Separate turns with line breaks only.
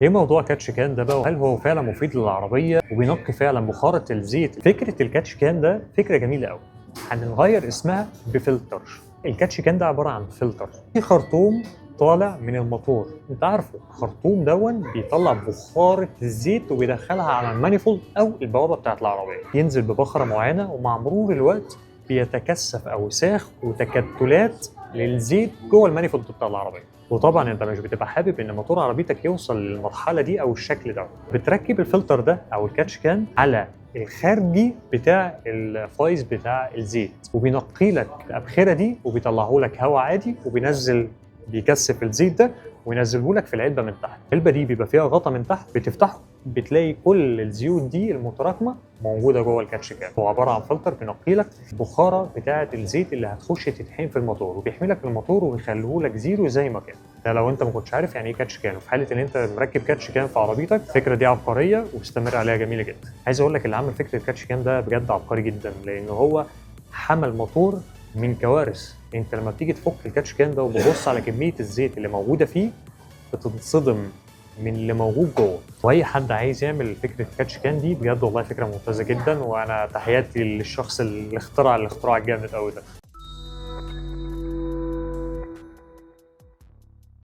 ايه موضوع كاتش كان ده بقى، وهل هو فعلا مفيد للعربيه وبينقي فعلا بخارة الزيت؟ فكره الكاتش كان ده فكره جميله قوي. هنغير اسمها بفلتر. الكاتش كان ده عباره عن فلتر في خرطوم طالع من الموتور. انت عارفه الخرطوم دون بيطلع بخارة الزيت وبيدخلها على المانيفولد او البوابه بتاعت العربيه، ينزل ببخره معينه ومع مرور الوقت بيتكثف اوساخ وتكتلات للزيت جوه المانيفولد بتاع العربيه. وطبعا انت مش بتبقى حابب ان موتور عربيتك يوصل للمرحله دي او الشكل ده. بتركب الفلتر ده او الكاتش كان على الخارجي بتاع الفايز بتاع الزيت، وبينقي لك الابخره دي وبيطلعه لك هواء عادي، وبينزل بيكثف الزيت ده وينزله لك في العلبه من تحت. العلبه دي بيبقى فيها غطا من تحت، بتفتحه بتلاقي كل الزيوت دي المتراكمه موجوده جوه الكاتش كان. هو عباره عن فلتر بينقي لك البخاره بتاعه الزيت اللي هتخش تتحين في الموتور، وبيحمي لك الموتور وبيخليه لك زيرو زي ما كان. ده لو انت ما كنتش عارف يعني ايه كاتش كان، وفي حاله ان انت مركب كاتش كان في عربيتك الفكره دي عبقريه واستمر عليها، جميله جدا. عايز اقول لك اللي عمل فكره الكاتش كان ده بجد عبقري جدا، لان هو حمى الموتور من كوارث. انت لما بتيجي تفك الكاتش كان ده وببص على كميه الزيت اللي موجوده فيه بتتصدم من اللي موجود جوه. واي حد عايز يعمل فكره كاتش كان دي بجد والله فكره ممتازه جدا، وانا تحياتي للشخص اللي اخترع الاختراع الجامد قوي ده.